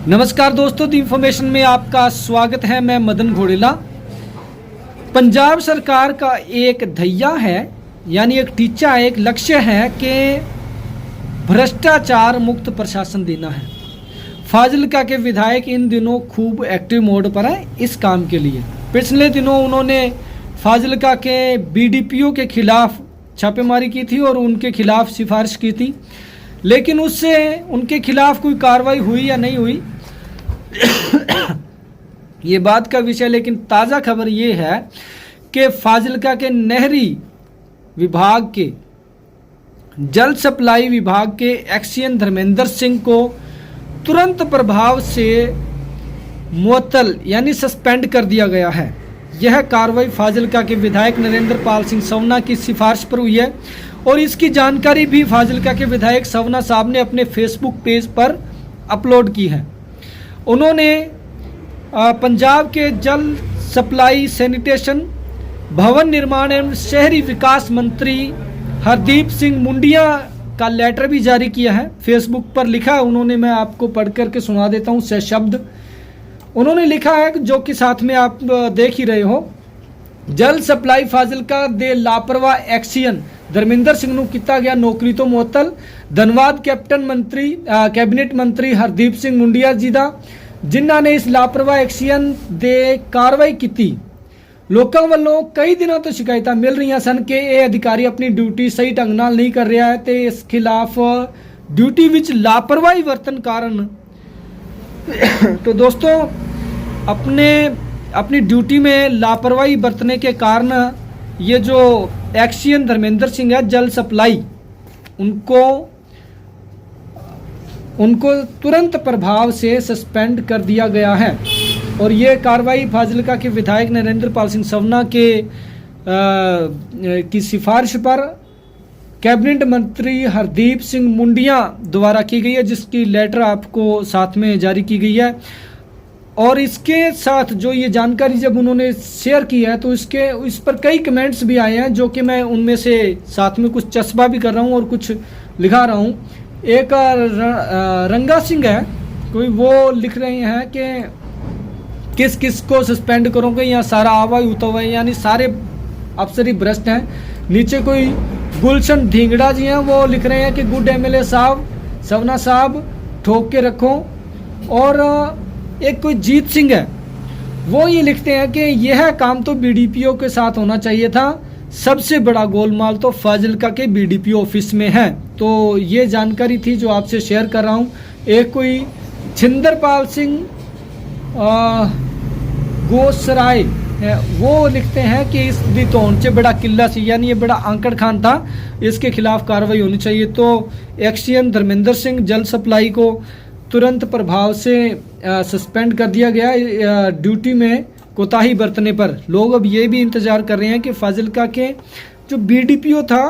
नमस्कार दोस्तों, दी इंफॉर्मेशन में आपका स्वागत है। मैं मदन घोड़ेला। पंजाब सरकार का एक ध्येय है, यानी एक टीचा है, एक लक्ष्य है कि भ्रष्टाचार मुक्त प्रशासन देना है। फाजिल्का के विधायक इन दिनों खूब एक्टिव मोड पर हैं इस काम के लिए। पिछले दिनों उन्होंने फाजिल्का के बीडीपीओ के खिलाफ छापेमारी की थी और उनके खिलाफ सिफारिश की थी, लेकिन उससे उनके खिलाफ कोई कार्रवाई हुई या नहीं हुई ये बात का विषय। लेकिन ताज़ा खबर ये है कि फाजिल्का के नहरी विभाग के जल सप्लाई विभाग के एक्सियन धर्मेंद्र सिंह को तुरंत प्रभाव से मुअत्तल यानी सस्पेंड कर दिया गया है। यह कार्रवाई फाजिल्का के विधायक नरेंद्र पाल सिंह सवना की सिफारिश पर हुई है और इसकी जानकारी भी फाजिल्का के विधायक सवना साहब ने अपने फेसबुक पेज पर अपलोड की है। उन्होंने पंजाब के जल सप्लाई, सैनिटेशन, भवन निर्माण एवं शहरी विकास मंत्री हरदीप सिंह मुंडिया का लेटर भी जारी किया है। फेसबुक पर लिखा है उन्होंने, मैं आपको पढ़ करके सुना देता हूँ शब्द। उन्होंने लिखा है, जो कि साथ में आप देख ही रहे हो, जल सप्लाई फाजिल्का दे लापरवाह एक्सियन धर्मेंद्र सिंह ਨੂੰ ਕੀਤਾ ਗਿਆ ਨੌਕਰੀ ਤੋਂ ਮੁਅੱਤਲ। ਧੰਨਵਾਦ कैबिनेट मंत्री हरदीप सिंह मुंडिया जी ਦਾ, ਜਿਨ੍ਹਾਂ ਨੇ ਇਸ ਲਾਪਰਵਾਹ ਐਕਸੀਅਨ ਦੇ ਕਾਰਵਾਈ ਕੀਤੀ। ਲੋਕਾਂ ਵੱਲੋਂ ਕਈ ਦਿਨਾਂ ਤੋਂ ਸ਼ਿਕਾਇਤਾਂ ਮਿਲ ਰਹੀਆਂ ਸਨ ਕਿ ਇਹ ਅਧਿਕਾਰੀ ਆਪਣੀ ਡਿਊਟੀ ਸਹੀ ਢੰਗ ਨਾਲ ਨਹੀਂ ਕਰ ਰਿਹਾ ਹੈ ਤੇ ਇਸ ਖਿਲਾਫ ड्यूटी ਵਿੱਚ ਲਾਪਰਵਾਹੀ ਵਰਤਨ ਕਾਰਨ तो दोस्तों अपनी ड्यूटी में लापरवाही बरतने के कारण ये जो एक्सियन धर्मेंद्र सिंह है जल सप्लाई, उनको तुरंत प्रभाव से सस्पेंड कर दिया गया है। और ये कार्रवाई फाजिल्का के विधायक नरेंद्र पाल सिंह सवना के की सिफारिश पर कैबिनेट मंत्री हरदीप सिंह मुंडिया द्वारा की गई है, जिसकी लेटर आपको साथ में जारी की गई है। और इसके साथ जो ये जानकारी जब उन्होंने शेयर की है तो इस पर कई कमेंट्स भी आए हैं, जो कि मैं उनमें से साथ में कुछ चस्पा भी कर रहा हूँ और कुछ लिखा रहा हूँ। एक रंगा सिंह है कोई, वो लिख रहे हैं कि किस किस को सस्पेंड करोगे, यहाँ सारा आवा ही उता हुआ है, यानी सारे अफसर ही भ्रष्ट हैं। नीचे कोई गुलशन ढींगड़ा जी हैं, वो लिख रहे हैं कि गुड एमएलए साहब, सवना साहब ठोक के रखो। और एक कोई जीत सिंह है, वो ये लिखते हैं कि यह काम तो बीडीपीओ के साथ होना चाहिए था, सबसे बड़ा गोलमाल तो फाजिल्का के बीडीपीओ ऑफिस में है। तो ये जानकारी थी जो आपसे शेयर कर रहा हूँ। एक कोई छिंदरपाल सिंह गोसराय है, वो लिखते हैं कि इस दितौन से बड़ा किला सी, यानी ये बड़ा आंकड़ खान था, इसके खिलाफ कार्रवाई होनी चाहिए। तो एक्सियन धर्मेंद्र सिंह जल सप्लाई को तुरंत प्रभाव से सस्पेंड कर दिया गया ड्यूटी में कोताही बरतने पर। लोग अब ये भी इंतज़ार कर रहे हैं कि फाजिल्का के जो बीडीपीओ था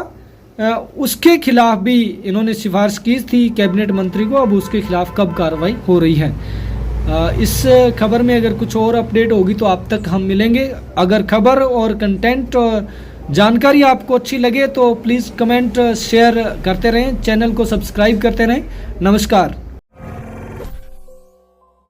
उसके खिलाफ भी इन्होंने सिफारिश की थी कैबिनेट मंत्री को, अब उसके खिलाफ कब कार्रवाई हो रही है। इस खबर में अगर कुछ और अपडेट होगी तो आप तक हम मिलेंगे। अगर खबर और कंटेंट और जानकारी आपको अच्छी लगे तो प्लीज़ कमेंट शेयर करते रहें, चैनल को सब्सक्राइब करते रहें। नमस्कार।